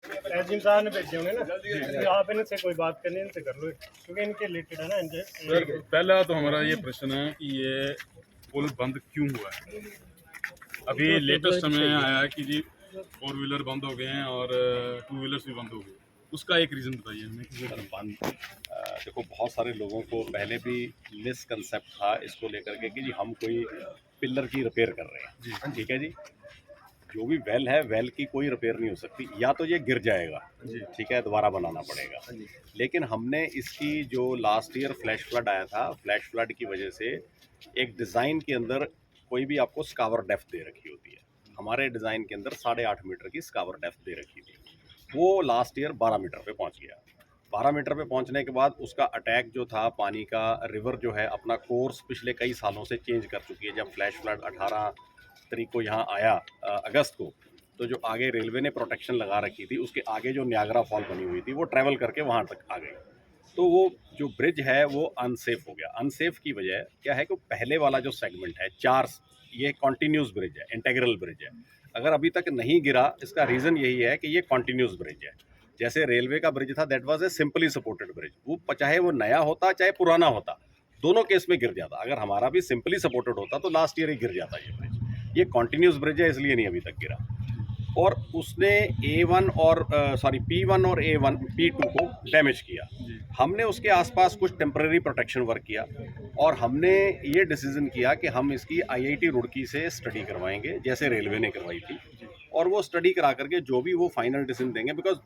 एजिम साहब ने भेजे होंगे ना, तो आप इनसे कोई बात करनी इनसे कर लो, क्योंकि इनके रिलेटेड है ना इनसे। सर पहला तो हमारा ये प्रश्न है कि ये पुल बंद क्यों हुआ है। अभी लेटेस्ट समय आया है कि जी 4 व्हीलर बंद हो गए हैं और 2 व्हीलर्स भी बंद हो गए, उसका एक रीज़न बताइए हमें। सर बंद देखो, बहुत सारे लोगों को पहले भी मिसकंसेप्ट था इसको लेकर के कि जी हम कोई पिलर की रिपेयर कर रहे हैं जी। ठीक है जी, जो भी वेल है, वेल की कोई रिपेयर नहीं हो सकती, या तो ये गिर जाएगा जी, ठीक है, दोबारा बनाना पड़ेगा। लेकिन हमने इसकी जो लास्ट ईयर फ्लैश फ्लड आया था, फ्लैश फ्लड की वजह से एक डिज़ाइन के अंदर कोई भी आपको स्कावर डेप्थ दे रखी होती है। हमारे डिज़ाइन के अंदर 8.5 मीटर की स्कावर डेप्थ दे रखी थी, वो लास्ट ईयर 12 मीटर पे पहुंच गया। 12 मीटर पे पहुंचने के बाद उसका अटैक जो था पानी का, रिवर जो है अपना कोर्स पिछले कई सालों से चेंज कर चुकी है। जब फ्लैश फ्लड 18 तारीख को यहाँ आया अगस्त को, तो जो आगे रेलवे ने प्रोटेक्शन लगा रखी थी, उसके आगे जो न्यागरा फॉल बनी हुई थी वो ट्रैवल करके वहाँ तक आ गई। तो वो जो ब्रिज है वो अनसेफ हो गया। अनसेफ की वजह क्या है कि पहले वाला जो सेगमेंट है 4, ये कॉन्टीन्यूस ब्रिज है, इंटेग्रल ब्रिज है। अगर अभी तक नहीं गिरा, इसका रीज़न यही है कि ये कॉन्टीन्यूस ब्रिज है। जैसे रेलवे का ब्रिज था, that was a simply supported bridge, वो चाहे वो नया होता चाहे पुराना होता, दोनों केस में गिर जाता। अगर हमारा भी सिंपली सपोर्टेड होता तो लास्ट ईयर ही गिर जाता ये ब्रिज। ये कॉन्टीन्यूस ब्रिज है, इसलिए नहीं अभी तक गिरा। और उसने A1 और P1 और A1 P2 को डैमेज किया। हमने उसके आसपास कुछ टेम्पररी प्रोटेक्शन वर्क किया और हमने ये डिसीजन किया कि हम इसकी IIT रुड़की से स्टडी करवाएंगे, जैसे रेलवे ने करवाई थी। और वो स्टडी करा करके जो भी वो फाइनल डिसीजन देंगे, बिकॉज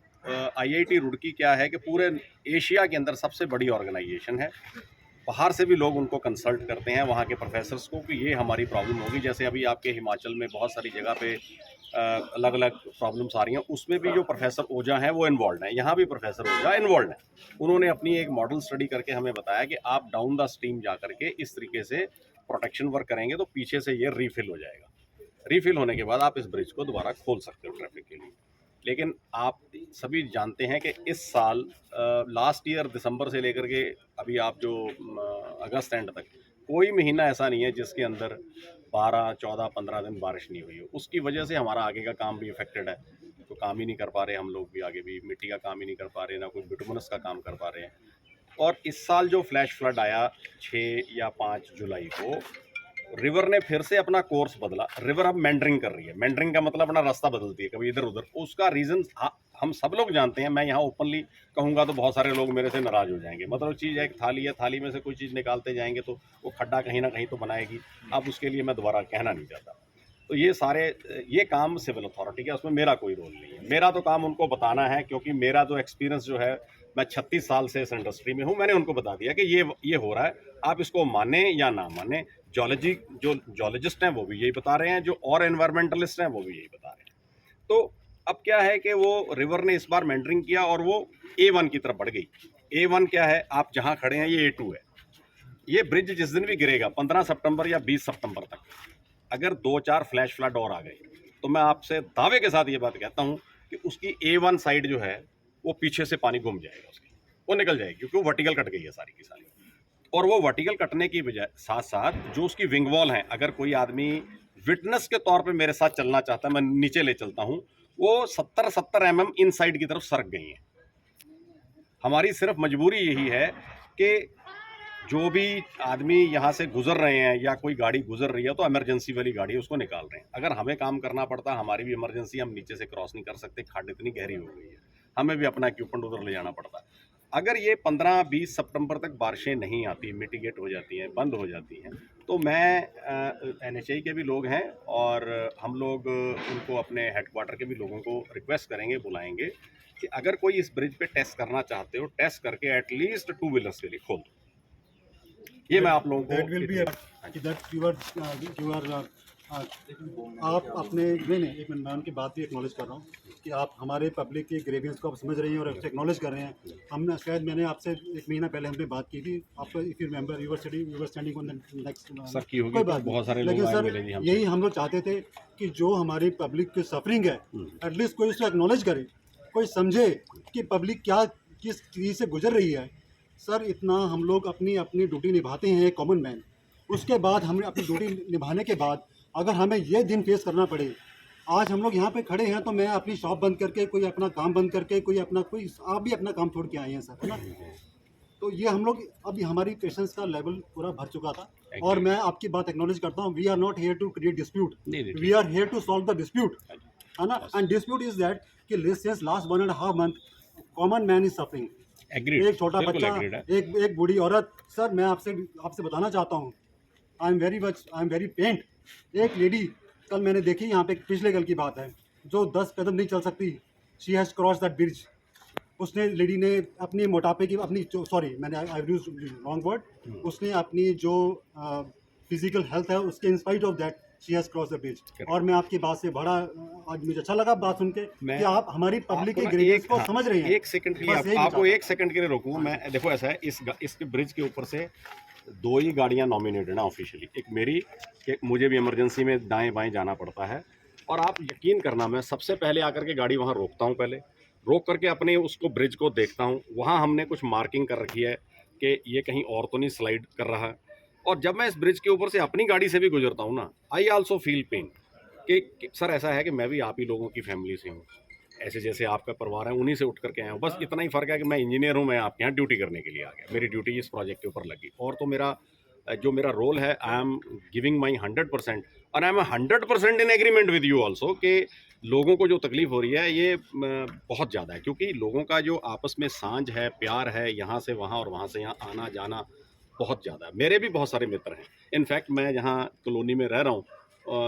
IIT रुड़की क्या है कि पूरे एशिया के अंदर सबसे बड़ी ऑर्गेनाइजेशन है। बाहर से भी लोग उनको कंसल्ट करते हैं, वहाँ के प्रोफेसर्स को, कि ये हमारी प्रॉब्लम होगी। जैसे अभी आपके हिमाचल में बहुत सारी जगह पे अलग अलग प्रॉब्लम्स आ रही हैं, उसमें भी जो प्रोफेसर ओझा हैं वो इन्वॉल्व हैं। यहाँ भी प्रोफेसर ओझा इन्वॉल्व हैं। उन्होंने अपनी एक मॉडल स्टडी करके हमें बताया कि आप डाउन द स्ट्रीम जा करके इस तरीके से प्रोटेक्शन वर्क करेंगे तो पीछे से ये रीफिल हो जाएगा। रीफिल होने के बाद आप इस ब्रिज को दोबारा खोल सकते हो ट्रैफिक के लिए। लेकिन आप सभी जानते हैं कि इस साल लास्ट ईयर दिसंबर से लेकर के अभी आप जो अगस्त एंड तक, कोई महीना ऐसा नहीं है जिसके अंदर 12, 14, 15 दिन बारिश नहीं हुई हो। उसकी वजह से हमारा आगे का काम भी इफेक्टेड है। तो काम ही नहीं कर पा रहे हम लोग भी, आगे भी मिट्टी का काम ही नहीं कर पा रहे, ना कोई बिटुमिनस का काम कर पा रहे हैं। और इस साल जो फ्लैश फ्लड आया 6 या 5 जुलाई को, रिवर ने फिर से अपना कोर्स बदला। रिवर अब मेंडरिंग कर रही है। मेंडरिंग का मतलब अपना रास्ता बदलती है, कभी इधर उधर। उसका रीज़न हम सब लोग जानते हैं। मैं यहाँ ओपनली कहूँगा तो बहुत सारे लोग मेरे से नाराज़ हो जाएंगे। मतलब चीज़ है, एक थाली है, थाली में से कोई चीज़ निकालते जाएंगे तो वो खड्डा कहीं ना कहीं तो बनाएगी। अब उसके लिए मैं दोबारा कहना नहीं चाहता। तो ये काम सिविल अथॉरिटी का, उसमें मेरा कोई रोल नहीं है। मेरा तो काम उनको बताना है, क्योंकि मेरा तो एक्सपीरियंस जो है, मैं 36 साल से इस इंडस्ट्री में हूँ। मैंने उनको बता दिया कि ये हो रहा है, आप इसको माने या ना माने। जो जोलॉजिस्ट हैं वो भी यही बता रहे हैं, जो और एनवायरमेंटलिस्ट हैं वो भी यही बता रहे हैं। तो अब क्या है कि वो रिवर ने इस बार मेंडरिंग किया और वो A1 की तरफ बढ़ गई। A1 क्या है, आप जहाँ खड़े हैं ये A2 है। ये ब्रिज जिस दिन भी गिरेगा 15 सितंबर या 20 सितंबर तक, अगर 2-4 फ्लैश फ्लड और आ गए, तो मैं आपसे दावे के साथ ये बात कहता हूँ कि उसकी A1 साइड जो है वो पीछे से पानी घूम जाएगा, उसकी वो निकल जाएगी, क्योंकि वो वर्टिकल कट गई है सारी की सारी। और वो वर्टिकल कटने की बजाय साथ साथ जो उसकी विंग वॉल हैं, अगर कोई आदमी विटनेस के तौर पे मेरे साथ चलना चाहता है, मैं नीचे ले चलता हूँ, वो 70 mm इन साइड की तरफ सरक गई हैं। हमारी सिर्फ मजबूरी यही है कि जो भी आदमी यहाँ से गुजर रहे हैं या कोई गाड़ी गुजर रही है तो इमरजेंसी वाली गाड़ी है उसको निकाल रहे हैं। अगर हमें काम करना पड़ता, हमारी भी इमरजेंसी, हम नीचे से क्रॉस नहीं कर सकते, खाड इतनी गहरी हो गई है, हमें भी अपना इक्विपमेंट उधर ले जाना पड़ता। अगर ये 15-20 सितंबर तक बारिशें नहीं आती, मिटिगेट हो जाती हैं, बंद हो जाती हैं, तो मैं NHAI के भी लोग हैं और हम लोग उनको अपने हेडक्वार्टर के भी लोगों को रिक्वेस्ट करेंगे, बुलाएंगे कि अगर कोई इस ब्रिज पे टेस्ट करना चाहते हो, टेस्ट करके एटलीस्ट 2 व्हीलर्स के लिए खोल दो। ये मैं आप लोगों को आप अपने नहीं एक मिनट, मैं उनकी बात भी एक्नॉलेज कर रहा हूँ कि आप हमारे पब्लिक के ग्रेवियंस को आप समझ रहे हैं और उससे एक्नॉलेज कर रहे हैं। हमने शायद मैंने आपसे 1 महीना पहले हमने बात की थी, आपको if you remember you were standing on the next sir की होगी, तो बहुत सारे लोग लेकिन मिले जी सर हमसे। यही हम लोग चाहते थे कि जो हमारी पब्लिक की सफरिंग है एटलीस्ट कोई उसको एक्नॉलेज करे, कोई समझे कि पब्लिक क्या किस चीज़ से गुजर रही है। सर इतना हम लोग अपनी अपनी ड्यूटी निभाते हैं कॉमन मैन, उसके बाद हमें अपनी ड्यूटी निभाने के बाद अगर हमें ये दिन फेस करना पड़े, आज हम लोग यहाँ पे खड़े हैं तो मैं अपनी शॉप बंद करके, कोई अपना काम बंद करके, कोई आप भी अपना काम छोड़ के आए हैं सर, है ना। तो ये हम लोग अभी हमारी पेशेंस का लेवल पूरा भर चुका था और मैं आपकी बात एक्नॉलेज करता हूँ। We are not here to create dispute, we are here to solve the dispute, है ना। एंड डिस्प्यूट इज दैट कि since last 1.5 month common man is suffering. एक छोटा बच्चा, एक बूढ़ी औरत। सर मैं आपसे बताना चाहता हूँ, आई एम वेरी पेंट। एक लेडी कल मैंने देखी यहाँ पे, पिछले कल की बात है, जो 10 कदम नहीं चल सकती, she has cross that bridge. उसने लेडी ने अपने मोटापे की, अपनी जो, सॉरी मैंने आई यूज रॉन्ग वर्ड, उसने अपनी जो फिजिकल हेल्थ है उसके in spite of that she has cross the bridge. और मैं आपकी बात से बड़ा आज मुझे अच्छा लगा बात सुन के कि आप हमारी पब्लिक के ग्रीवेंस को समझ रहे हैं। एक सेकंड के लिए आपको 1 सेकंड के लिए रोकूंगा मैं। देखो ऐसा है, इसके ब्रिज के ऊपर से 2 ही गाड़ियां नॉमिनेटेड ना ऑफिशियली। एक मेरी, कि मुझे भी इमरजेंसी में दाएं बाएं जाना पड़ता है, और आप यकीन करना मैं सबसे पहले आकर के गाड़ी वहां रोकता हूं, पहले रोक करके अपने उसको ब्रिज को देखता हूं। वहां हमने कुछ मार्किंग कर रखी है कि ये कहीं और तो नहीं स्लाइड कर रहा है। और जब मैं इस ब्रिज के ऊपर से अपनी गाड़ी से भी गुजरता हूं ना, आई आल्सो फील पेन कि सर ऐसा है कि मैं भी आप ही लोगों की फैमिली से हूँ, ऐसे जैसे आपका परिवार है उन्हीं से उठ करके आया हूँ। बस इतना ही फ़र्क है कि मैं इंजीनियर हूँ, मैं आपके यहाँ ड्यूटी करने के लिए आ गया, मेरी ड्यूटी इस प्रोजेक्ट के ऊपर लगी। और तो मेरा रोल है, आई एम गिविंग माई 100%, और I am 100% in agreement with you also कि लोगों को जो तकलीफ़ हो रही है ये बहुत ज़्यादा है, क्योंकि लोगों का जो आपस में सांझ है, प्यार है, यहाँ से वहाँ और वहाँ से यहाँ आना जाना बहुत ज़्यादा है। मेरे भी बहुत सारे मित्र हैं। इनफैक्ट मैं जहाँ कॉलोनी में रह रहा हूँ,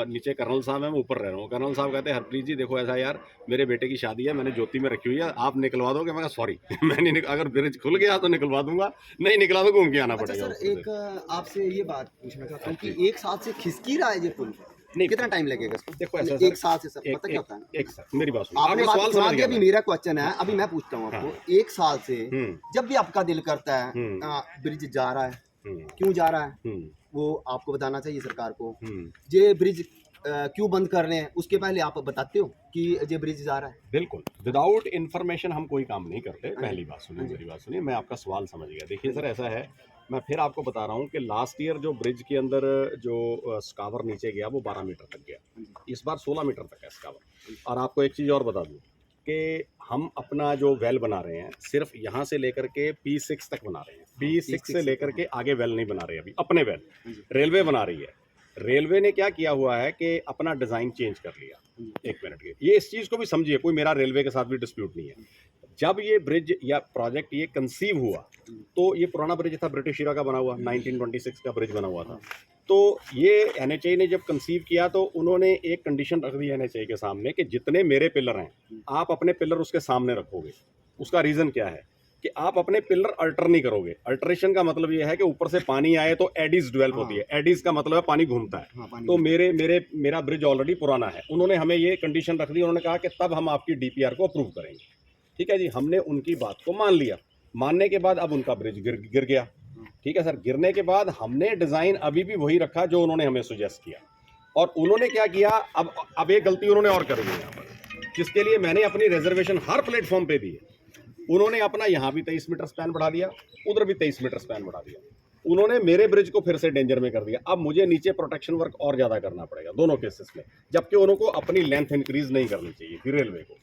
नीचे कर्नल साहब है, मैं ऊपर रह रहा हूँ। कर्नल साहब कहते हैं हरप्रीत जी देखो ऐसा यार, मेरे बेटे की शादी है, मैंने ज्योति में रखी हुई है, आप निकलवा दोगे? मैं कहा सॉरी मैं नहीं अगर ब्रिज खुल गया तो निकलवा दूंगा, नहीं निकला तो घूम के आना पड़ेगा। सर एक आपसे ये बात पूछना चाहता हूँ कि एक साथ से खिसकी रहा है ये पुल, नहीं कितना टाइम लगेगा इसको? देखो ऐसा एक साल से सर पता क्या होता है? एक साल मेरी बात सुनो, आपने आपका बात सवाल सुना समझ दिया, गया अभी मेरा क्वेश्चन है, अभी मैं पूछता हूँ आपको। एक साल से जब भी आपका दिल करता है ब्रिज जा रहा है, क्यों जा रहा है वो आपको बताना चाहिए सरकार को। ये ब्रिज क्यों बंद कर रहे हैं उसके पहले आप बताते हो कि ये ब्रिज जा रहा है? बिल्कुल, विदाउट इन्फॉर्मेशन हम कोई काम नहीं करते। पहली बात सुनिए, मेरी बात सुनिए, मैं आपका सवाल समझ गया। देखिए सर ऐसा है, मैं फिर आपको बता रहा हूँ कि लास्ट ईयर जो ब्रिज के अंदर जो स्कावर नीचे गया वो 12 मीटर तक गया, इस बार 16 मीटर तक है स्कावर। और आपको एक चीज़ और बता दूँ कि हम अपना जो वेल बना रहे हैं सिर्फ यहाँ से लेकर के P6 तक बना रहे हैं। P6 से लेकर के आगे वेल नहीं बना रहे अभी, अपने वेल रेलवे बना रही है। रेलवे ने क्या किया हुआ है कि अपना डिज़ाइन चेंज कर लिया। एक मिनट के ये इस चीज़ को भी समझिए, कोई मेरा रेलवे के साथ भी डिस्प्यूट नहीं है। जब ये ब्रिज या प्रोजेक्ट ये कंसीव हुआ तो ये पुराना ब्रिज था, ब्रिटिश इरा का बना हुआ, 1926 का ब्रिज बना हुआ था। तो ये NHAI ने जब कंसीव किया तो उन्होंने एक कंडीशन रख दी NHAI के सामने कि जितने मेरे पिलर हैं आप अपने पिलर उसके सामने रखोगे। उसका रीज़न क्या है कि आप अपने पिलर अल्टर नहीं करोगे। अल्टरेशन का मतलब ये है कि ऊपर से पानी आए तो एडीज डेवलप होती है। एडीज का मतलब है पानी घूमता है। तो मेरा ब्रिज ऑलरेडी पुराना है। उन्होंने हमें ये कंडीशन रख दी, उन्होंने कहा कि तब हम आपकी DPR को अप्रूव करेंगे। ठीक है जी, हमने उनकी बात को मान लिया। मानने के बाद अब उनका ब्रिज गिर गया। ठीक है सर, गिरने के बाद हमने डिज़ाइन अभी भी वही रखा जो उन्होंने हमें सुजेस्ट किया। और उन्होंने क्या किया, अब एक गलती उन्होंने और कर दी यहाँ पर, जिसके लिए मैंने अपनी रिजर्वेशन हर प्लेटफॉर्म पे दी है। उन्होंने अपना यहाँ भी 23 मीटर स्पैन बढ़ा दिया, उधर भी 23 मीटर स्पैन बढ़ा दिया। उन्होंने मेरे ब्रिज को फिर से डेंजर में कर दिया। अब मुझे नीचे प्रोटेक्शन वर्क और ज़्यादा करना पड़ेगा दोनों केसेस में, जबकि उनको अपनी लेंथ इंक्रीज नहीं करनी चाहिए थी रेलवे को।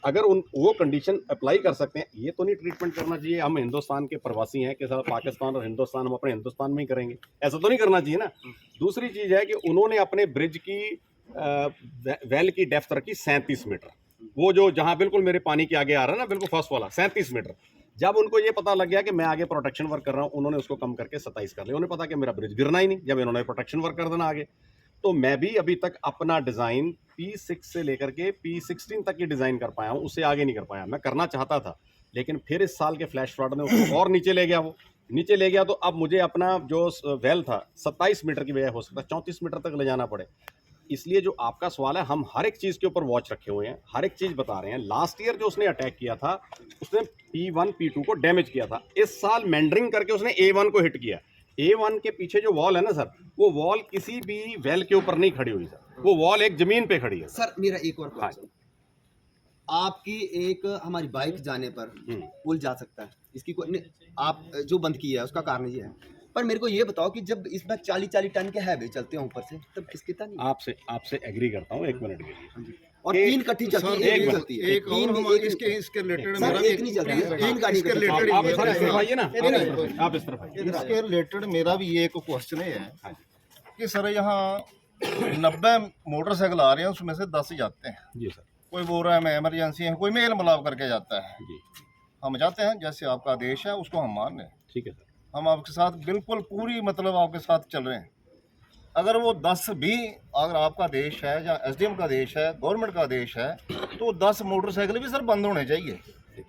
अगर वो कंडीशन अप्लाई कर सकते हैं, ये तो नहीं ट्रीटमेंट करना चाहिए हम हिंदुस्तान के प्रवासी हैं कि सर पाकिस्तान और हिंदुस्तान हम अपने हिंदुस्तान में ही करेंगे, ऐसा तो नहीं करना चाहिए ना। दूसरी चीज़ है कि उन्होंने अपने ब्रिज की वेल की डेप्थ रखी 37 मीटर, वो जो जहाँ बिल्कुल मेरे पानी के आगे आ रहा है ना, बिल्कुल फर्स्ट वाला 37 मीटर। जब उनको ये पता लग गया कि मैं आगे प्रोटेक्शन वर्क कर रहा हूँ, उन्होंने उसको कम करके 27 कर लिया। उन्हें पता कि मेरा ब्रिज गिरना ही नहीं, जब इन्होंने प्रोटेक्शन वर्क कर देना आगे। तो मैं भी अभी तक अपना डिज़ाइन P6 से लेकर के P16 तक ही डिज़ाइन कर पाया हूँ, उससे आगे नहीं कर पाया। मैं करना चाहता था, लेकिन फिर इस साल के फ्लैश फ्लड ने उसको और नीचे ले गया। वो नीचे ले गया तो अब मुझे अपना जो वेल था 27 मीटर की बजाय हो सकता है 34 मीटर तक ले जाना पड़े। इसलिए जो आपका सवाल है, हम हर एक चीज़ के ऊपर वॉच रखे हुए हैं, हर एक चीज़ बता रहे हैं। लास्ट ईयर जो उसने अटैक किया था, उसने P1 P2 को डैमेज किया था। इस साल मेंडरिंग करके उसने A1 को हिट किया। A1 के पीछे जो वॉल है ना सर, वो वॉल किसी भी वेल के ऊपर नहीं खड़ी हुई सर, वो वॉल एक जमीन पे खड़ी है। सर मेरा एक और क्वेश्चन, आपकी एक हमारी बाइक जाने पर पुल जा सकता है, इसकी कोई आप जो बंद किया है उसका कारण ये है, पर मेरे को ये बताओ कि जब इसमें 40-40 टन के हैवी चलते हैं ऊपर से, तब किसकी नहीं? आपसे एग्री करता हूँ, एक मिनट के लिए। और 3 इकट्ठी चलती है, एक नहीं चलती है। एक और हम इसके रिलेटेड सर एक नहीं चलती है, 3 गाड़ी इसके रिलेटेड आप सर इस तरफ आइए ना, आप इस तरफ आइए। इसके रिलेटेड मेरा भी ये एक क्वेश्चन है कि सर यहाँ 90 मोटरसाइकिल आ रहे हैं, उसमें से 10 जाते हैं। जी सर। कोई बोल रहा है मैं इमरजेंसी है, कोई मेल मिलाप करके जाता है। जी हम जाते हैं, जैसे आपका आदेश है उसको हम मान लें, ठीक है सर। हम आपके साथ बिल्कुल पूरी मतलब आपके साथ चल रहे हैं। अगर वो 10 भी अगर आपका देश है या एसडीएम का देश है, गवर्नमेंट का देश है, तो 10 मोटरसाइकिल भी सर बंद होने चाहिए।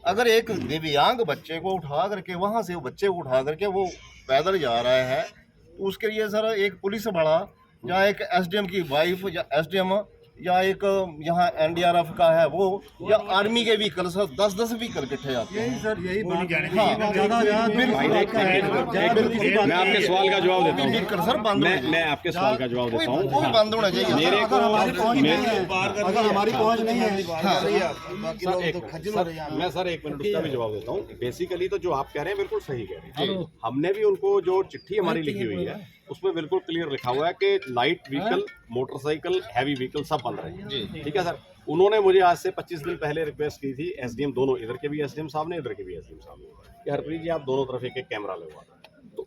अगर एक दिव्यांग बच्चे को उठा करके वहाँ से वो बच्चे को उठा करके वो पैदल जा रहा है, तो उसके लिए सर एक पुलिस बड़ा या एक एसडीएम की वाइफ या एसडीएम या एक यहाँ एनडीआरएफ का है वो या आर्मी के व्हीकल सर 10-10 व्हीकल इकट्ठे जाते हैं। सर यही बात है। हाँ, ज़्यादा मैं आपके सवाल का जवाब देता हूँ। व्हीकल सर बंद होने मैं आपके सवाल का जवाब देता हूँ। कोई बंद होना चाहिए। मेरे अगर हमारी पहुंच नहीं है, अगर हमारी पहुंच नहीं है, मैं सर 1 मिनट उसका भी जवाब देता हूँ। बेसिकली तो जो आप कह रहे हैं बिल्कुल सही कह रहे हैं। हमने भी उनको जो चिट्ठी हमारी लिखी हुई है उसमें बिल्कुल क्लियर लिखा हुआ है कि light vehicle, motorcycle, heavy vehicle सब बंद रहे हैं। ठीक है सर। उन्होंने मुझे आज से 25 दिन पहले रिक्वेस्ट की थी, एसडीएम दोनों, इधर के भी एसडीएम साहब ने, इधर के भी एसडीएम साहब ने, कि हरप्रीत जी आप दोनों तरफ एक कैमरा लगवा दो, तो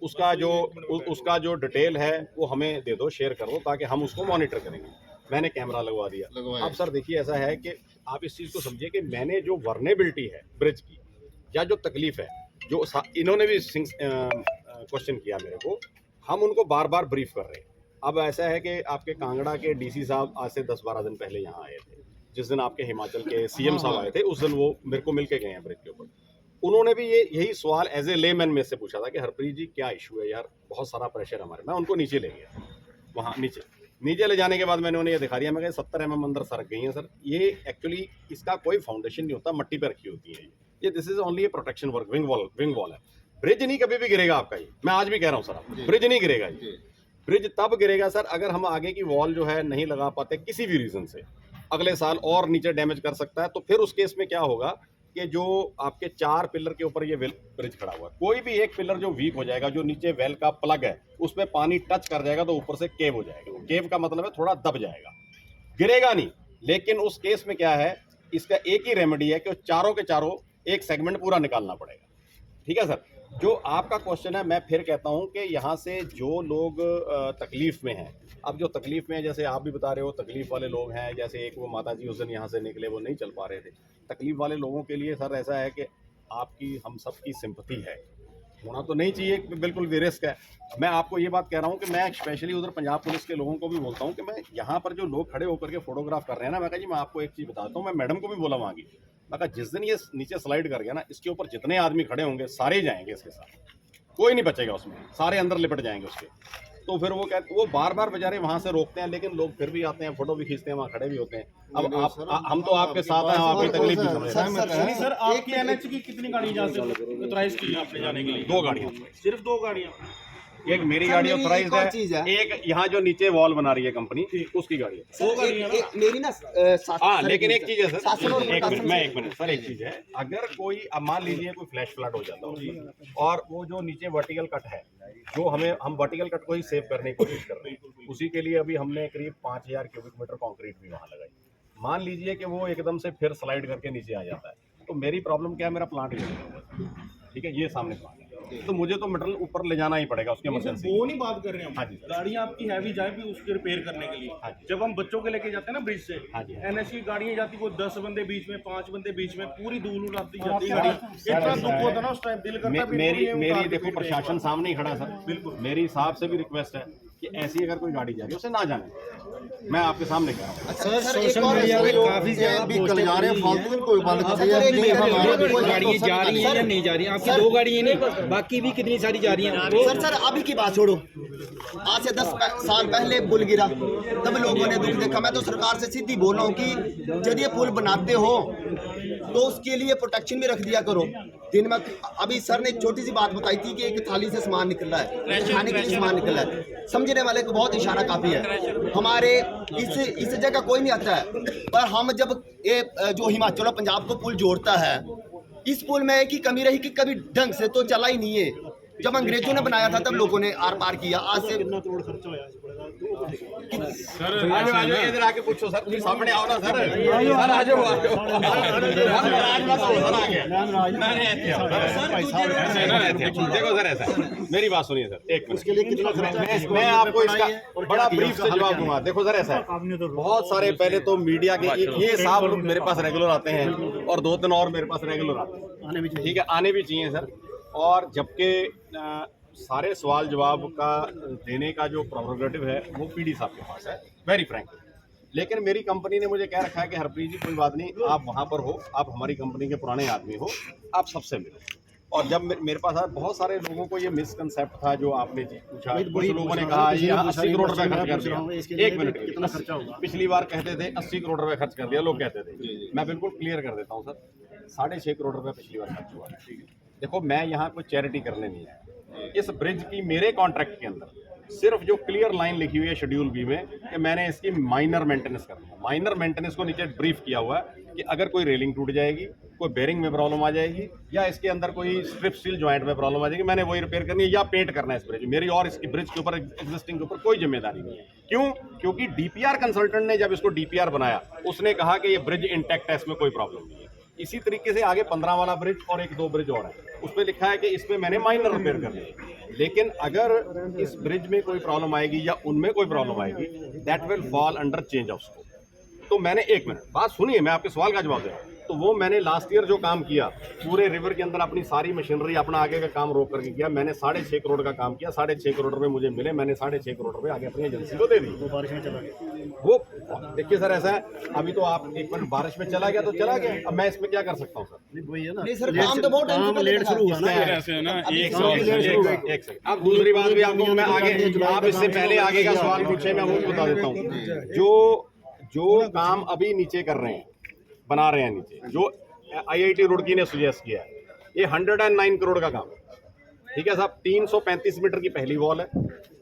उसका जो डिटेल है वो हमें दे दो, शेयर कर दो, ताकि हम उसको मॉनिटर करेंगे। मैंने कैमरा लगवा दिया। अब सर देखिए ऐसा है कि आप इस चीज़ को समझिए कि मैंने जो वर्नेबिलिटी है ब्रिज की या जो तकलीफ है, जो इन्होंने भी क्वेश्चन किया मेरे को, हम उनको बार बार ब्रीफ कर रहे हैं। अब ऐसा है कि आपके कांगड़ा के डीसी साहब आज से 10-12 दिन पहले यहाँ आए थे। जिस दिन आपके हिमाचल के सीएम साहब आए थे उस दिन वो मेरे को मिल के गए हैं ब्रिज के ऊपर। उन्होंने भी यही सवाल एज ए लेमैन में से पूछा था कि हरप्रीत जी क्या इशू है यार, बहुत सारा प्रेशर हमारे। मैं उनको नीचे ले गया, वहाँ नीचे ले जाने के बाद मैंने उन्हें ये दिखा दिया। मैं कहा 70 mm अंदर सरक गई हैं सर। ये एक्चुअली इसका कोई फाउंडेशन नहीं होता, मट्टी पर रखी होती है ये। This is only A protection work, wing wall है। ब्रिज नहीं कभी भी गिरेगा आपका, ये मैं आज भी कह रहा हूँ सर, ब्रिज नहीं गिरेगा। ये ब्रिज तब गिरेगा सर अगर हम आगे की वॉल जो है नहीं लगा पाते किसी भी रीजन से, अगले साल और नीचे डैमेज कर सकता है। तो फिर उस केस में क्या होगा कि जो आपके 4 पिलर के ऊपर ये ब्रिज खड़ा हुआ है, कोई भी एक पिलर जो वीक हो जाएगा, जो नीचे वेल का प्लग है उसमें पानी टच कर जाएगा तो ऊपर से केव हो जाएगा। केव का मतलब है थोड़ा दब जाएगा, गिरेगा नहीं। लेकिन उस केस में क्या है, इसका एक ही रेमेडी है कि चारों के चारों एक सेगमेंट पूरा निकालना पड़ेगा। ठीक है सर। जो आपका क्वेश्चन है, मैं फिर कहता हूं कि यहाँ से जो लोग तकलीफ में हैं, अब जो तकलीफ में है, जैसे आप भी बता रहे हो तकलीफ वाले लोग हैं, जैसे एक वो माता जी उस दिन यहाँ से निकले, वो नहीं चल पा रहे थे। तकलीफ वाले लोगों के लिए सर ऐसा है कि आपकी हम सबकी सिंपैथी है, होना तो नहीं चाहिए, बिल्कुल भी रिस्क है। मैं आपको ये बात कह रहा हूँ कि मैं स्पेशली उधर पंजाब पुलिस के लोगों को भी बोलता हूँ कि मैं यहाँ पर जो लोग खड़े होकर के फोटोग्राफ कर रहे हैं ना, मैं कहा जी मैं आपको एक चीज़ बताता हूँ, मैं मैडम को भी बोला वहाँ की, मैं कहा जिस दिन ये नीचे स्लाइड कर गया ना, इसके ऊपर जितने आदमी खड़े होंगे सारे जाएंगे इसके साथ, कोई नहीं बचेगा उसमें, सारे अंदर लिपट जाएंगे उसके। तो फिर वो कहते, वो बार बार बेचारे वहाँ से रोकते हैं, लेकिन लोग फिर भी आते हैं, फोटो भी खींचते हैं, वहाँ खड़े भी होते हैं। अब हम तो आपके साथ हैं, आपकी तकलीफ भी समझ रहे हैं। सर आपकी एनएच की कितनी गाड़ी यहाँ से ऑथराइज की है आपने जाने के लिए? 2 गाड़ियाँ, सिर्फ 2 गाड़ियाँ। एक मेरी गाड़ी ऑथराइज है, एक यहाँ जो नीचे वॉल बना रही है कंपनी उसकी गाड़ी है। 2 गाड़ियाँ मेरी ना हाँ, लेकिन एक चीज है सर, शासन और एक प्रशासन मिनट सर, एक चीज है, अगर कोई, अब मान लीजिए कोई फ्लैश फ्लड हो जाता है और वो जो नीचे वर्टिकल कट है, जो हम वर्टिकल कट को ही सेव करने की कोशिश कर रहे हैं, उसी के लिए अभी हमने करीब 5000 क्यूबिक मीटर कंक्रीट भी वहाँ लगाई। मान लीजिए कि वो एकदम से फिर स्लाइड करके नीचे आ जाता है, तो मेरी प्रॉब्लम क्या है, मेरा प्लांट ही नहीं, ठीक है, ये सामने प्लांट है, तो मुझे तो मटेरियल ऊपर ले जाना ही पड़ेगा उसके इमरजेंसी। वो नहीं बात कर रहे हैं हम। हाँ जी। गाड़ियाँ आपकी हैवी जाए भी उसके रिपेयर करने के लिए। हाँ जी। जब हम बच्चों के लेके जाते हैं ना ब्रिज से, हाँ जी। एनएच की गाड़ियाँ जाती, वो 10 बंदे बीच में, 5 बंदे बीच में, पूरी दूर आती जाती गाड़ी। इतना दुख होता ना उस टाइम, दिल करता है मेरी देखो प्रशासन सामने ही खड़ा सर, बिल्कुल मेरी साहब से भी रिक्वेस्ट है कि ऐसी अगर कोई गाड़ी जा रही है उसे ना जाने, मैं आपके सामने कह रहा हूँ। सर सोशल मीडिया पे काफी व्हीकल जा रहे हैं, फालतू में कोई बंद कर दिया। गाड़ियाँ जा रही हैं या नहीं जा रही हैं? आपकी 2 गाड़ियाँ नहीं, बाकी भी कितनी सारी जा रही हैं? सर अभी की बात छोड़ो, आज से 10 साल पहले पुल गिरा तब लोगों ने दुख देखा। मैं तो सरकार से सीधी बोल रहा हूँ कि जब ये पुल बनाते हो तो उसके लिए प्रोटेक्शन भी रख दिया करो। दिन में अभी सर ने एक छोटी सी बात बताई थी कि एक थाली से सामान निकल रहा है, खाने के लिए सामान निकल रहा है, समझने वाले को बहुत इशारा काफी है। हमारे इस जगह कोई नहीं आता है, पर हम जब ये जो हिमाचल और पंजाब को पुल जोड़ता है, इस पुल में एक ही कमी रही कि कभी ढंग से तो चला ही नहीं है। जब अंग्रेजों ने बनाया था तब लोगों ने आर पार किया। आज से सर इधर आके पूछो सर, सामने आओ ना सर, सर आ जाओ, देखो सर ऐसा, मेरी बात सुनिए सर, एक मिनट, मैं आपको इसका बड़ा ब्रीफ से जवाब दूंगा। देखो सर ऐसा है, बहुत सारे पहले तो मीडिया के ये साहब लोग मेरे पास रेगुलर आते हैं और 2-3 और मेरे पास रेगुलर आते हैं, ठीक है, आने भी चाहिए सर। और जबकि सारे सवाल जवाब का देने का जो प्रोरोगेटिव है वो पीडी साहब के पास है, वेरी फ्रैंक। लेकिन मेरी कंपनी ने मुझे कह रखा है कि हरप्रीत जी कोई बात नहीं, आप वहाँ पर हो, आप हमारी कंपनी के पुराने आदमी हो, आप सबसे मिलो। और जब मेरे पास बहुत सारे लोगों को ये मिसकंसेप्ट था जो आपने पूछा, कुछ लोगों ने कहा ये 80 करोड़ रुपए खर्च कर दिया। एक मिनट, कितना खर्चा होगा? पिछली बार कहते थे 80 करोड़ रुपए खर्च कर दिया, लोग कहते थे। मैं बिल्कुल क्लियर कर देता हूँ सर, 6.5 करोड़ रुपए पिछली बार खर्च हुआ है। देखो मैं यहाँ कोई चैरिटी करने नहीं आया। इस ब्रिज की मेरे कॉन्ट्रैक्ट के अंदर सिर्फ जो क्लियर लाइन लिखी हुई है शेड्यूल बी में कि मैंने इसकी माइनर मेंटेनेंस करनी है। माइनर मेंटेनेंस को नीचे ब्रीफ किया हुआ है कि अगर कोई रेलिंग टूट जाएगी, कोई बेरिंग में प्रॉब्लम आ जाएगी या इसके अंदर कोई स्ट्रिप स्टील जॉइंट में प्रॉब्लम आ जाएगी, मैंने वही रिपेयर करनी है या पेंट करना है इस ब्रिज। मेरी और इसकी ब्रिज के ऊपर एग्जिस्टिंग के ऊपर कोई जिम्मेदारी नहीं है। क्यों? क्योंकि डीपीआर कंसल्टेंट ने जब इसको डीपीआर बनाया उसने कहा कि ये ब्रिज इंटैक्ट है, इसमें कोई प्रॉब्लम नहीं है। इसी तरीके से आगे 15 वाला ब्रिज और 1-2 ब्रिज और है, उस पर लिखा है कि इसमें मैंने माइनर रिपेयर करनी है। लेकिन अगर इस ब्रिज में कोई प्रॉब्लम आएगी या उनमें कोई प्रॉब्लम आएगी, that will fall under change of scope. तो मैंने, एक मिनट बात सुनिए, मैं आपके सवाल का जवाब दे रहा हूँ। तो वो मैंने लास्ट ईयर जो काम किया पूरे रिवर के अंदर, अपनी सारी मशीनरी, अपना आगे का काम रोक करके किया। मैंने 6.5 करोड़ का काम किया, 6.5 करोड़ रुपए मुझे मिले, मैंने 6.5 करोड़ रुपए आगे अपनी एजेंसी को दे दी। बारिश में चला गया वो देखिए सर ऐसा है, अभी तो आप एक बार बारिश में चला गया तो चला गया, अब मैं इसमें क्या कर सकता हूँ सर? नहीं सर, काम तो बहुत टाइम से लेट शुरू हुआ ना। ऐसे है ना, एक एक सेकंड। अब दूसरी बात भी आपको मैं आगे, आप इससे पहले आगे का सवाल पूछे, मैं वो बता देता हूँ। जो काम अभी नीचे कर रहे हैं, बना रहे हैं नीचे, जो IIT रुड़की ने सुजेस्ट किया है, ये 109 करोड़ का काम है, ठीक है साहब। 335 मीटर की पहली वॉल है,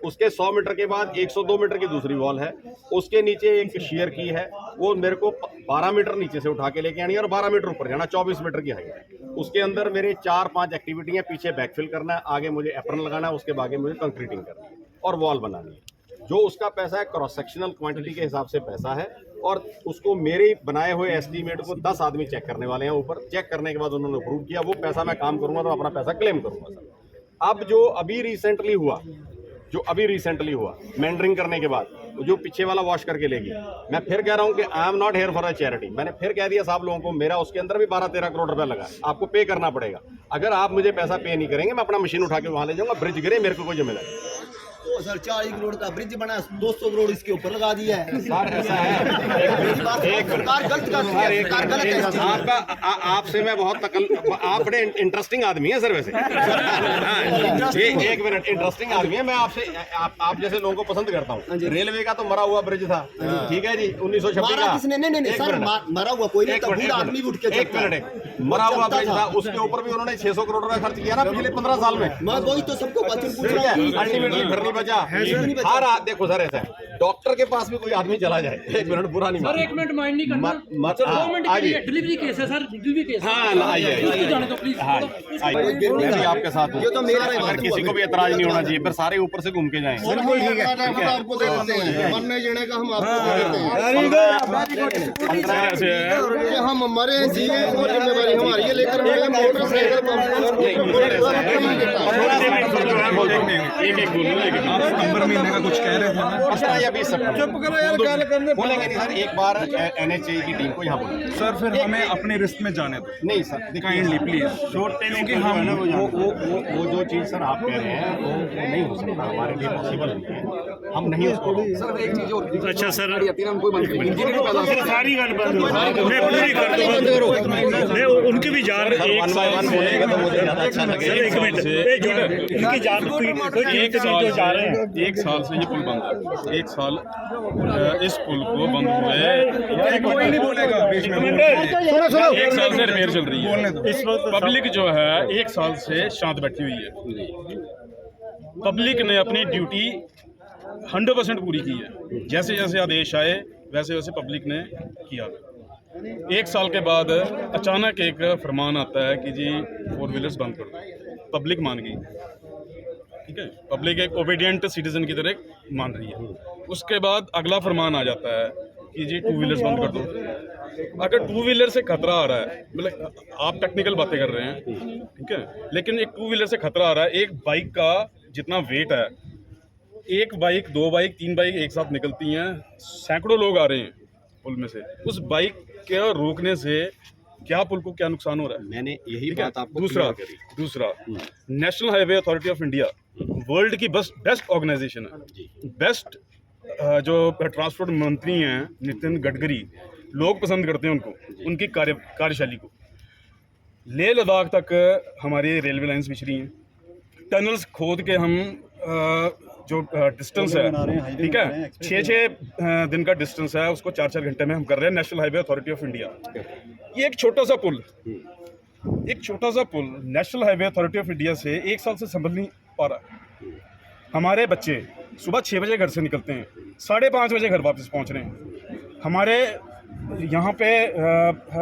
उसके 100 मीटर के बाद 102 मीटर की दूसरी वॉल है, उसके नीचे एक शेयर की है, वो मेरे को 12 मीटर नीचे से उठा के लेके आनी है और 12 मीटर ऊपर जाना, 24 मीटर की हाइट है। उसके अंदर मेरे 4-5 एक्टिविटी है, पीछे बैकफिल करना है, आगे मुझे एप्रन लगाना है, उसके आगे मुझे कंक्रीटिंग करनी है और वॉल बनानी है। जो उसका पैसा है क्रॉस सेक्शनल क्वांटिटी के हिसाब से पैसा है, और उसको मेरे बनाए हुए एस्टीमेट को 10 आदमी चेक करने वाले हैं ऊपर। चेक करने के बाद उन्होंने अप्रूव किया, वो पैसा मैं काम करूंगा तो अपना पैसा क्लेम करूंगा सर। अब जो अभी रिसेंटली हुआ मेंडरिंग करने के बाद, जो पीछे वाला वॉश करके लेगी, मैं फिर कह रहा हूं कि I am not here for a charity. मैंने फिर कह दिया साहब लोगों को, मेरा उसके अंदर भी 12-13 करोड़ रुपया लगा, आपको पे करना पड़ेगा। अगर आप मुझे पैसा पे नहीं करेंगे, मैं अपना मशीन उठा के वहां ले जाऊंगा, ब्रिज गिरे, मेरे को कोई जिम्मेदारी। तो सर 40 करोड़ का ब्रिज बना, 200 करोड़ इसके ऊपर लगा दिया है सर ऐसा है, सरकार गलत कर रही है, सरकार गलत है। आपका आपसे मैं बहुत आप बड़े इंटरेस्टिंग आदमी हैं सर वैसे। एक मिनट, इंटरेस्टिंग आदमी है, मैं आपसे आप जैसे लोगों को पसंद करता हूँ। रेलवे का तो मरा हुआ ब्रिज था, ठीक है जी, 1926 का। किसने? नहीं सर, मरा हुआ कोई नहीं था, बूढ़ा आदमी भी उठ के एक मिनट, मरा हुआ ब्रिज था, उसके ऊपर भी उन्होंने 600 करोड़ रुपए खर्च किया ना पिछले 15 साल में। मैं वही तो सबको क्वेश्चन पूछ रहा हूँ। अल्टीमेटली घर नहीं बचा। हर देखो सर ऐसा है, डॉक्टर के पास भी कोई आदमी चला जाए, एक मिनट बुरा नहीं सर, 1 मिनट माइंड नहीं करना सर, 2 मिनट के लिए डिलीवरी केस है सर, डिलीवरी केस। हाँ आइए, जाने दो प्लीज। मैं भी आपके साथ हूँ। ये तो मेरा है, अगर किसी को भी एतराज नहीं होना चाहिए, फिर सारे ऊपर से घूम के जाएं। बिल्कुल ठीक है, आपको दे देते हैं, मरने जीने का हम आपको दे देते हैं। कि हम मरे जिए वो जिम्मेदारी हमारी है, लेकर हमें मोटरसाइकिल सितंबर महीने का कुछ कह रहे थे ना, चुप करो यार, गल करने बोलेंगे नहीं सर। एक बार NHA की टीम को यहाँ बोलेंगे सर, फिर हमें अपने रिस्क में जाने दो नहीं सर, काइंडली प्लीज, क्योंकि हम वो जो चीज़ सर आप कह रहे हैं वो नहीं हो सकता, हमारे लिए पॉसिबल नहीं है, हम नहीं उसको। सर एक चीज और, अच्छा सर, सारी गल बंद करो, उनकी भी जान वन बाय वन बोलेगा तो मुझे ज़्यादा अच्छा लगेगा। एक मिनट, उनकी जान एक साल से ये पुल बंद है, 1 साल इस पुल को बंद हुए, कोई नहीं बोलेगा बीच में, 1 साल से रिपेयर चल रही है। इस वक्त पब्लिक जो है 1 साल से शांत बैठी हुई है। पब्लिक ने अपनी ड्यूटी 100% पूरी की है, जैसे जैसे आदेश आए वैसे वैसे पब्लिक ने किया। 1 साल के बाद अचानक एक फरमान आता है कि जी 4 व्हीलर्स बंद कर दो, पब्लिक मान गई। ठीक है, पब्लिक एक ओबीडियंट सिटीजन की तरह मान रही है। उसके बाद अगला फरमान आ जाता है कि जी टू व्हीलर्स बंद कर दो। अगर टू व्हीलर से खतरा आ रहा है, मतलब आप टेक्निकल बातें कर रहे हैं, ठीक है, लेकिन एक टू व्हीलर से खतरा आ रहा है, एक बाइक का जितना वेट है, एक बाइक, दो बाइक, तीन बाइक एक साथ निकलती हैं, सैकड़ों लोग आ रहे हैं पुल में से, उस बाइक के रोकने से क्या पुल को क्या नुकसान हो रहा है? मैंने यही ठीक है? बात आपको दूसरा clear करी। दूसरा national Highway Authority of India world की बेस्ट ऑर्गेनाइजेशन है, बेस्ट जो ट्रांसपोर्ट मंत्री हैं नितिन गडकरी, लोग पसंद करते हैं उनको, उनकी कार्यशैली को। लेह लद्दाख तक हमारी रेलवे लाइंस बिछ रही हैं, टनल्स खोद के हम जो डिस्टेंस है, ठीक है, 6 दिन का डिस्टेंस है, उसको 4 घंटे में हम कर रहे हैं। National Highway Authority of India, ये एक छोटा सा पुल National Highway Authority of India से 1 साल से संभल नहीं पा रहा। हमारे बच्चे सुबह 6 बजे घर से निकलते हैं, 5:30 बजे घर वापस पहुंच रहे हैं। हमारे यहाँ पे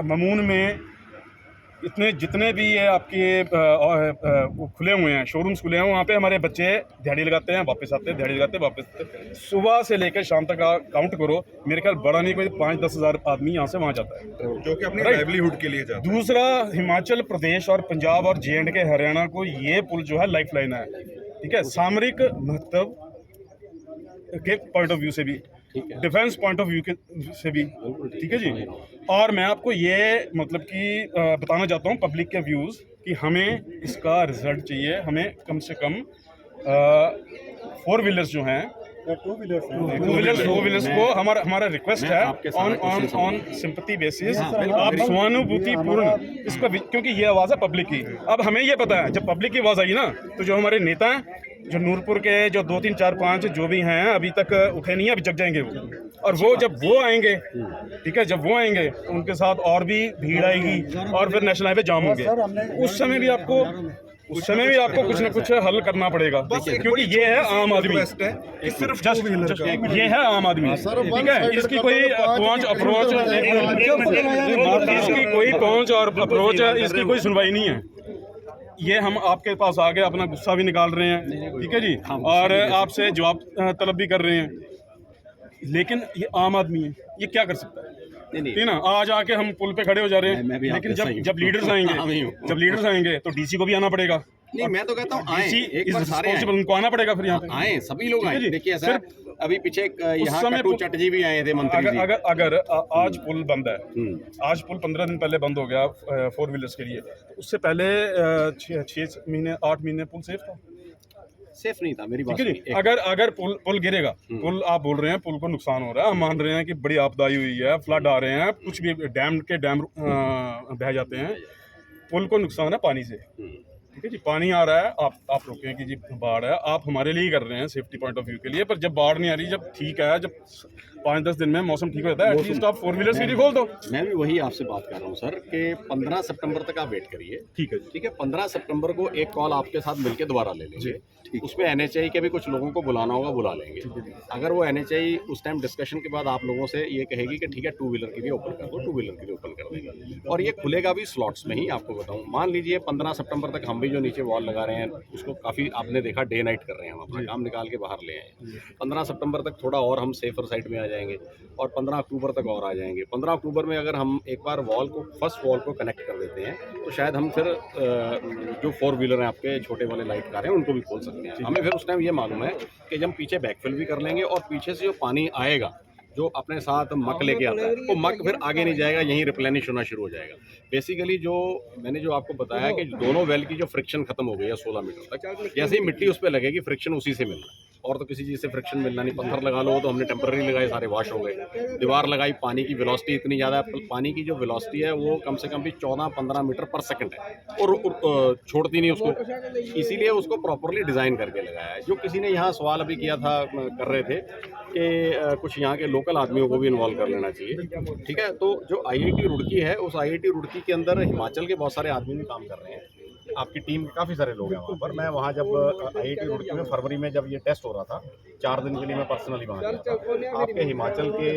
ममून में इतने जितने भी ये आपके खुले हुए हैं, शोरूम्स खुले हैं, वहाँ पे हमारे बच्चे दिहाड़ी लगाते हैं, वापस आते हैं, दिहाड़ी लगाते हैं, वापस आते हैं। सुबह से लेकर शाम तक काउंट करो, मेरे ख्याल बड़ा नहीं कोई 5-10 हज़ार आदमी यहाँ से वहाँ जाता है, जो कि अपनी लाइवलीहुड के लिए जाता है। दूसरा, हिमाचल प्रदेश और पंजाब और J&K हरियाणा को ये पुल जो है लाइफ लाइन है, ठीक है, सामरिक महत्व के पॉइंट ऑफ व्यू से भी, डिफेंस पॉइंट ऑफ व्यू के से भी, ठीक है जी। और मैं आपको ये मतलब कि बताना चाहता हूँ पब्लिक के व्यूज़ कि हमें इसका रिजल्ट चाहिए। हमें कम से कम 4 व्हीलर्स जो हैं, टू व्हीलर्स को हमारा रिक्वेस्ट है ऑन सिंपैथी बेसिस, आप सहानुभूतिपूर्ण इस पर, क्योंकि ये आवाज़ है पब्लिक की। अब हमें ये पता है जब पब्लिक की आवाज़ आई ना, तो जो हमारे नेता हैं, जो नूरपुर के जो 2, 3, 4, 5 जो भी हैं, अभी तक उठे नहीं है, अभी जग जाएंगे वो, और वो जब वो आएंगे, ठीक है, जब वो आएंगे तो उनके साथ और भी भीड़ आएगी और फिर नेशनल हाईवे जाम होंगे। उस समय भी आपको कुछ ना कुछ हल करना पड़ेगा, क्योंकि ये है आम आदमी, ये है आम आदमी, ठीक है, इसकी कोई पहुंच और अप्रोच इसकी कोई सुनवाई नहीं है। ये हम आपके पास आगे अपना गुस्सा भी निकाल रहे हैं, ठीक है जी, और आपसे जवाब तलब भी कर रहे हैं, लेकिन ये आम आदमी है, ये क्या कर सकता है? ठीक है ना, आज आके हम पुल पे खड़े हो जा रहे हैं, लेकिन जब लीडर्स आएंगे तो डीसी को भी आना पड़ेगा। नहीं, मैं तो कहता हूँ उनको आना पड़ेगा, फिर यहाँ पे आए सभी लोग आए। देखिए सर, अभी पीछे यहाँ कट्टू चटर्जी भी आए थे, मंत्री जी। अगर आज पुल बंद है, आज पुल 15 दिन पहले बंद हो गया 4 व्हीलर्स के लिए, उससे पहले 6 महीने 8 महीने पुल सेफ था? सेफ नहीं था, मेरी बात ठीक है। अगर पुल गिरेगा, पुल आप बोल रहे हैं पुल को नुकसान हो रहा है, हम मान रहे हैं कि बड़ी आपदा आई हुई है, फ्लड आ रहे हैं, कुछ भी डैम बह जाते हैं, पुल को नुकसान है पानी से, ठीक है जी, पानी आ रहा है, आप रोकें कि जी बाढ़ है, आप हमारे लिए कर रहे हैं सेफ्टी पॉइंट ऑफ व्यू के लिए, पर जब बाढ़ नहीं आ रही, जब ठीक है, जब 5-10 दिन में मौसम ठीक हो जाता है, एटलीस्ट आप 4 व्हीलर सीढ़ी खोल दो। मैं भी वही आपसे बात कर रहा हूँ सर कि 15 सितंबर तक आप वेट करिए, ठीक है, 15 सितंबर को एक कॉल आपके साथ मिलकर दोबारा ले लेंगे, उसमें NHAI के भी कुछ लोगों को बुलाना होगा, बुला लेंगे। अगर वो NHAI उस टाइम डिस्कशन के बाद आप लोगों से ये कहेगी कि ठीक है 2 व्हीलर के लिए ओपन कर दो, 2 व्हीलर के लिए ओपन कर देंगे, और ये खुलेगा भी स्लॉट्स में ही। आपको बताऊं, मान लीजिए 15 सितंबर तक हम भी जो नीचे वॉल लगा रहे हैं उसको काफ़ी आपने देखा डे नाइट कर रहे हैं, हम अपना काम निकाल के बाहर ले आए। 15 सितंबर तक थोड़ा और हम सेफर साइड में आ जाएंगे और 15 अक्टूबर तक और आ जाएंगे। 15 अक्टूबर में अगर हम एक बार फर्स्ट वॉल को कनेक्ट कर देते हैं तो शायद हम फिर जो 4 व्हीलर हैं आपके छोटे वाले लाइट कार हैं उनको भी खोल सकते हैं। हमें फिर उस टाइम ये मालूम है कि जब पीछे बैकफिल भी कर लेंगे और पीछे से जो पानी आएगा, जो अपने साथ मक लेके आता है, वो मक फिर आगे नहीं जाएगा, यहीं रिप्लेनिश होना शुरू हो जाएगा। बेसिकली जो मैंने जो आपको बताया कि दोनों वेल की जो फ्रिक्शन खत्म हो गई है 16 मीटर तक, जैसे ही मिट्टी उस पर लगेगी फ्रिक्शन उसी से मिल रहा है, और तो किसी चीज़ से फ्रिक्शन मिलना नहीं। पत्थर लगा लो तो हमने टेम्पररी लगाए, सारे वॉश हो गए। दीवार लगाई, पानी की वेलोसिटी इतनी ज़्यादा है, पानी की जो वेलोसिटी है वो कम से कम भी 14-15 मीटर पर सेकंड है, और छोड़ती नहीं उसको, इसीलिए उसको प्रॉपरली डिज़ाइन करके लगाया है। जो किसी ने यहाँ सवाल अभी किया था, कर रहे थे कि कुछ यहाँ के लोकल आदमियों को भी इन्वॉल्व कर लेना चाहिए, ठीक है। तो जो IIT रुड़की है, उस IIT रुड़की के अंदर हिमाचल के बहुत सारे आदमी भी काम कर रहे हैं, आपकी टीम के काफ़ी सारे लोग हैं वहाँ पर। मैं वहाँ जब IIT रुड़की में फरवरी में जब ये टेस्ट हो रहा था, 4 दिन के लिए मैं पर्सनली वहाँ गया था। आपके हिमाचल के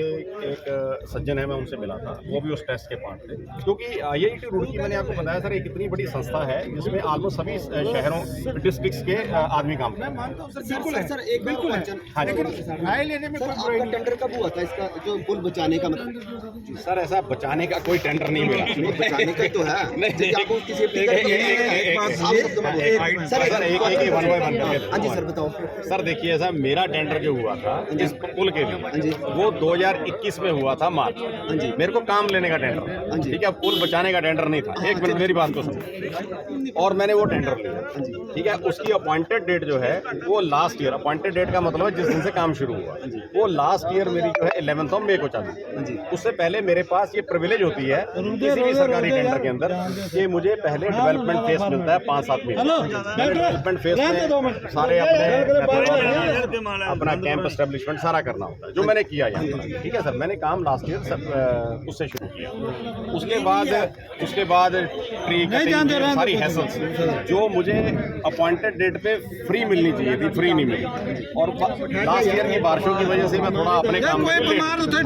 एक सज्जन है, मैं उनसे मिला था, वो भी उस टेस्ट के पार्ट थे। क्योंकि IIT रुड़की, मैंने आपको बताया सर, एक इतनी बड़ी संस्था है जिसमें ऑलमोस्ट सभी शहरों डिस्ट्रिक्ट्स के आदमी काम करते हैं। सर एक बिल्कुल हाँ जी राय लेने में आपका टेंडर कब हुआ था इसका, जो पुल बचाने का? मतलब सर ऐसा बचाने का कोई टेंडर नहीं मिला। बचाने का तो है। हाँ जी सर बताओ। सर देखिए, ऐसा मेरा टेंडर जो हुआ था इस पुल के लिए, वो 2021 में हुआ था मार्च। मेरे को काम लेने का टेंडर, ठीक है, पुल बचाने का टेंडर नहीं था। एक मिनट मेरी बात को सुनो। और मैंने वो टेंडर लिया, ठीक है। उसकी अपॉइंटेड डेट जो है वो लास्ट ईयर, अपॉइंटेड डेट का मतलब है जिस दिन से काम शुरू हुआ, वो लास्ट ईयर मेरी जो है 11 मई को चालू। उससे पहले मेरे पास ये प्रिविलेज होती है किसी भी सरकारी टेंडर के अंदर कि मुझे पहले डेवलपमेंट फेस मिलता है 5-7 महीने। डेवलपमेंट फेस में सारे अपना कैंप एस्टेब्लिशमेंट सारा करना होता है, जो मैंने किया यहाँ पर, ठीक है सर। मैंने काम लास्ट ईयर उससे शुरू किया। उसके बाद ट्री कटिंग, सारी हैसल्स जो मुझे अपॉइंटेड डेट पे फ्री मिलनी चाहिए थी, फ्री नहीं मिली। और लास्ट ईयर की बारिशों की वजह से मैं थोड़ा अपने काम में जो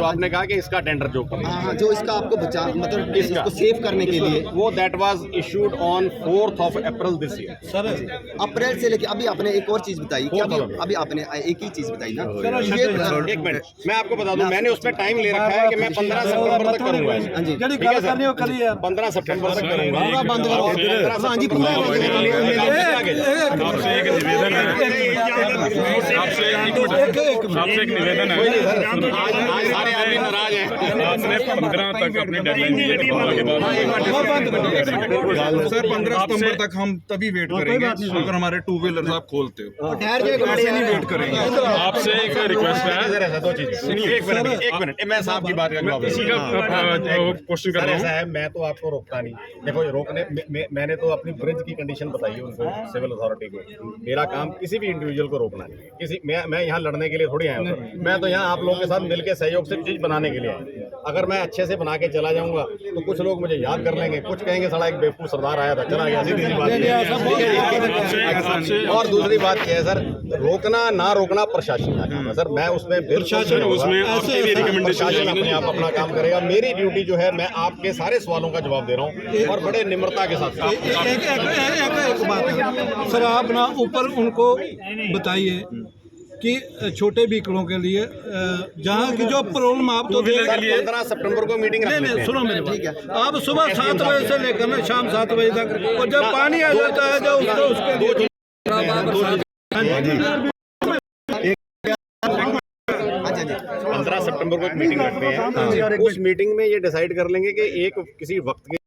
आपने कहा कि इसका टेंडर जो जो इसका आपको बचा, मतलब इसको सेव करने के लिए, वो that was issued on 4 April this year. Sir अप्रैल से लेके अभी आपने एक और चीज बताई कि अभी आपने एक ही चीज बताई ना। एक मिनट मैं आपको बता दूं, मैंने उसमें टाइम ले रखा है कि मैं 15 सितंबर तक करूंगा। ठीक है सर, 15 सितंबर तक करूंगा। हाँ जी पूरा आपसे एक निवेदन है, आपसे एक निवेदन है। आज सारे आदमी नाराज हैं। आपने 15 तक अपनी डेडलाइन दी है, सर 15 सितंबर तक हम तभी वेट करेंगे अगर हमारे 2 व्हीलर्स आप खोलते हो। ऐसे नहीं वेट करेंगे। आपसे एक रिक्वेस्ट है, सर ऐसा 2 चीजें, एक मिनट मैं साहब की बात का जवाब इसी का क्वेश्चन कर सर। रहा ऐसा हूँ। है, मैं तो आपको रोकता नहीं। देखो रोकने मैंने तो अपनी ब्रिज की कंडीशन बताई है उनको, सिविल अथॉरिटी को। मेरा काम किसी भी इंडिविजुअल को रोकना नहीं है। किसी मैं यहाँ लड़ने के लिए थोड़ी आया हूँ। मैं तो यहाँ आप लोगों के साथ मिलकर सहयोग से चीज बनाने के लिए आया। अगर मैं अच्छे से बना के चला जाऊंगा तो कुछ लोग मुझे याद कर लेंगे, कुछ कहेंगे साला एक बेवकूफ सरदार आया था चला गया, सीधी सी बात है। और दूसरी बात यह है सर, रोकना ना रोकना प्रशासन का काम है सर। मैं उसमें उसमें आपकी भी प्रशासन अपने आप अपना काम करेगा। मेरी ड्यूटी जो है, मैं आपके सारे सवालों का जवाब दे रहा हूँ और बड़े निम्रता के साथ। एक बात है सर, आप ना ऊपर उनको बताइए कि छोटे व्हीकलों के लिए जहाँ की जो प्रॉब्लम आप तो 15 सितंबर को मीटिंग रख लेते हैं। सुनो मेरे बात, आप सुबह 7 बजे से लेकर ना शाम 7 बजे तक, और जब पानी आ जाता है जो उसके लिए 15 सितंबर को एक मीटिंग रखते हैं। उस मीटिंग में ये डिसाइड कर लेंगे कि एक किसी वक्त के